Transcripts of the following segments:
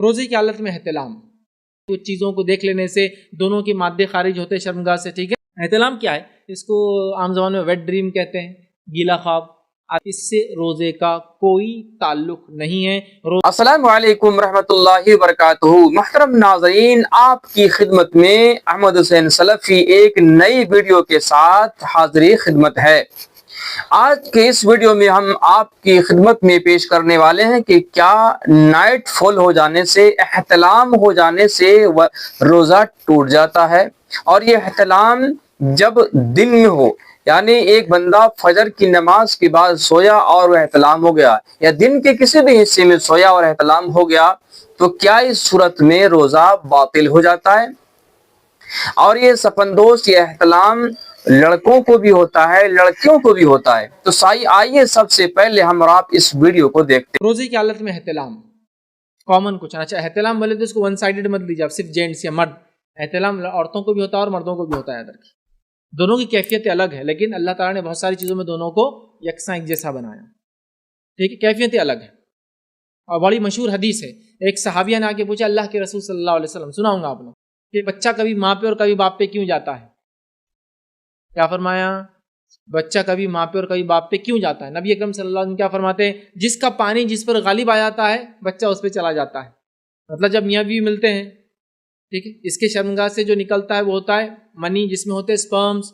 روزے کی حالت میں احتلام، کچھ چیزوں کو دیکھ لینے سے دونوں کے مادے خارج ہوتے ہیں شرمگاہ سے، ٹھیک ہے۔ احتلام کیا ہے؟ اس کو عام زبان میں ویٹ ڈریم کہتے ہیں، گیلا خواب۔ اس سے روزے کا کوئی تعلق نہیں ہے۔ السلام علیکم ورحمۃ اللہ وبرکاتہ۔ محترم ناظرین، آپ کی خدمت میں احمد حسین سلفی ایک نئی ویڈیو کے ساتھ حاضر خدمت ہے۔ آج کے اس ویڈیو میں ہم آپ کی خدمت میں پیش کرنے والے ہیں کہ کیا نائٹ فال ہو جانے سے، احتلام ہو جانے سے روزہ ٹوٹ جاتا ہے؟ اور یہ احتلام جب دن میں ہو، یعنی ایک بندہ فجر کی نماز کے بعد سویا اور وہ احتلام ہو گیا، یا دن کے کسی بھی حصے میں سویا اور احتلام ہو گیا، تو کیا اس صورت میں روزہ باطل ہو جاتا ہے؟ اور یہ سپندوش، یہ احتلام لڑکوں کو بھی ہوتا ہے، لڑکیوں کو بھی ہوتا ہے۔ تو آئیے سب سے پہلے ہم اور آپ اس ویڈیو کو دیکھتے ہیں۔ روزے کی حالت میں احتلام کامن کچھ، اچھا احتلام بولے تو اس کو ون سائیڈڈ مت لیجیے آپ، صرف جینٹس یا مرد۔ احتلام عورتوں کو بھی ہوتا ہے اور مردوں کو بھی ہوتا ہے، دونوں کی کیفیتیں الگ ہے، لیکن اللہ تعالیٰ نے بہت ساری چیزوں میں دونوں کو یکساں ایک جیسا بنایا، ٹھیک ہے، کیفیتیں الگ ہیں۔ اور بڑی مشہور حدیث ہے، ایک صحابیہ نے آ کے پوچھا اللہ کے رسول صلی اللہ علیہ وسلم، سنا ہوں گا آپ نے، کہ بچہ کبھی ماں پہ اور کبھی باپ پہ کیوں جاتا ہے؟ کیا فرمایا؟ بچہ کبھی ماں پہ اور کبھی باپ پہ کیوں جاتا ہے؟ نبی اکرم صلی اللہ علیہ وسلم کیا فرماتے ہیں؟ جس کا پانی جس پر غالب آ جاتا ہے بچہ اس پہ چلا جاتا ہے۔ مطلب جب میاں بیوی ملتے ہیں، ٹھیک ہے، اس کے شرمگاہ سے جو نکلتا ہے وہ ہوتا ہے منی، جس میں ہوتے ہیں سپرمز،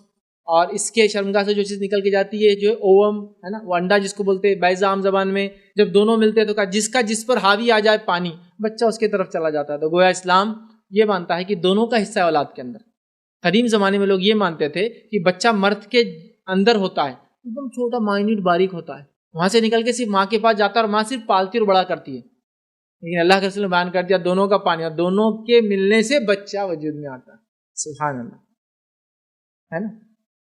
اور اس کے شرمگاہ سے جو چیز نکل کے جاتی ہے جو اوم ہے نا، وہ انڈا جس کو بولتے ہیں بیضہ عام زبان میں۔ جب دونوں ملتے ہیں تو کہا جس کا جس پر حاوی آ جائے پانی، بچہ اس کی طرف چلا جاتا ہے۔ تو گویا اسلام یہ مانتا ہے کہ دونوں کا حصہ ہے اولاد کے اندر۔ قدیم زمانے میں لوگ یہ مانتے تھے کہ بچہ مرد کے اندر ہوتا ہے، ایک دم چھوٹا مائنیوٹ باریک ہوتا ہے، وہاں سے نکل کے صرف ماں کے پاس جاتا ہے اور ماں صرف پالتی اور بڑا کرتی ہے۔ لیکن اللہ کے رسول نے بیان کر دیا دونوں کا پانی، اور دونوں کے ملنے سے بچہ وجود میں آتا ہے۔ سبحان اللہ، ہے نا؟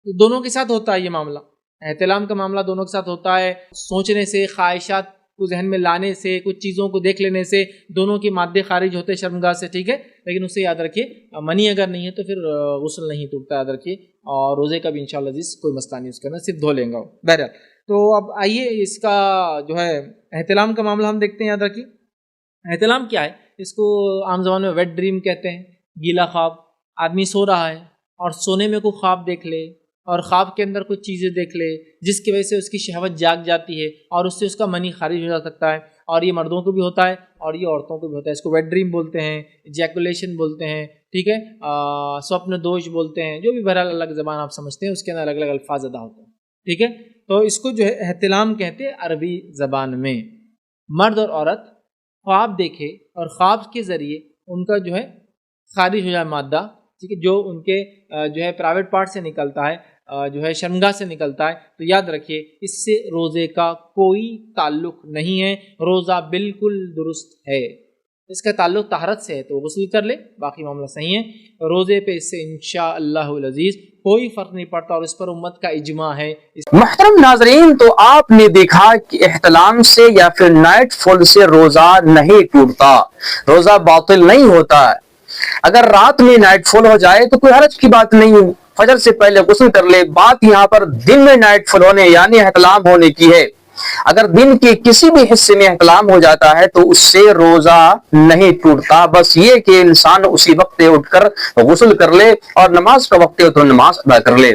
تو دونوں کے ساتھ ہوتا ہے یہ معاملہ، احتلام کا معاملہ دونوں کے ساتھ ہوتا ہے۔ سوچنے سے، خواہشات کو ذہن میں لانے سے، کچھ چیزوں کو دیکھ لینے سے دونوں کے مادے خارج ہوتے ہیں شرمگاہ سے، ٹھیک ہے، لیکن اسے یاد رکھیے منی اگر نہیں ہے تو پھر غسل نہیں ٹوٹتا، یاد رکھیے، اور روزے کا بھی انشاءاللہ عزیز کوئی مسئلہ نہیں اس کے اندر، صرف دھو لیں گا۔ بہرحال تو اب آئیے اس کا جو ہے احتلام کا معاملہ ہم دیکھتے ہیں۔ یاد رکھیے احتلام کیا ہے؟ اس کو عام زبان میں ویٹ ڈریم کہتے ہیں، گیلا خواب۔ آدمی سو رہا ہے اور سونے میں کوئی خواب دیکھ لے، اور خواب کے اندر کچھ چیزیں دیکھ لے جس کی وجہ سے اس کی شہوت جاگ جاتی ہے اور اس سے اس کا منی خارج ہو جا سکتا ہے، اور یہ مردوں کو بھی ہوتا ہے اور یہ عورتوں کو بھی ہوتا ہے۔ اس کو ویٹ ڈریم بولتے ہیں، ایجیکولیشن بولتے ہیں، ٹھیک ہے، سوپن دوش بولتے ہیں، جو بھی بہرحال الگ زبان آپ سمجھتے ہیں، اس کے اندر الگ الگ الفاظ ادا ہوتے ہیں، ٹھیک ہے۔ تو اس کو جو ہے احتلام کہتے ہیں عربی زبان میں۔ مرد اور عورت خواب دیکھے اور خواب کے ذریعے ان کا جو ہے خارج ہو جائے مادہ، ٹھیک ہے، جو ان کے جو ہے پرائیویٹ پارٹ سے نکلتا ہے، جو ہے شرمگاہ سے نکلتا ہے، تو یاد رکھیے اس سے روزے کا کوئی تعلق نہیں ہے، روزہ بالکل درست ہے۔ اس کا تعلق طہارت سے ہے تو غسل کر لے، باقی معاملہ صحیح ہے۔ روزے پہ اس سے انشاءاللہ العزیز کوئی فرق نہیں پڑتا، اور اس پر امت کا اجماع ہے۔ محترم ناظرین، تو آپ نے دیکھا کہ احتلام سے یا پھر نائٹ فال سے روزہ نہیں ٹوٹتا، روزہ باطل نہیں ہوتا ہے۔ اگر رات میں نائٹ فال ہو جائے تو کوئی حرج کی بات نہیں ہے، فجر سے پہلے غسل کر لے۔ بات یہاں پر دن میں نائٹ فال ہونے یعنی احتلام ہونے کی ہے۔ اگر دن کے کسی بھی حصے میں احتلام ہو جاتا ہے تو اس سے روزہ نہیں ٹوٹتا، بس یہ کہ انسان اسی وقت اٹھ کر غسل کر لے اور نماز کا وقت ہو تو نماز ادا کر لے۔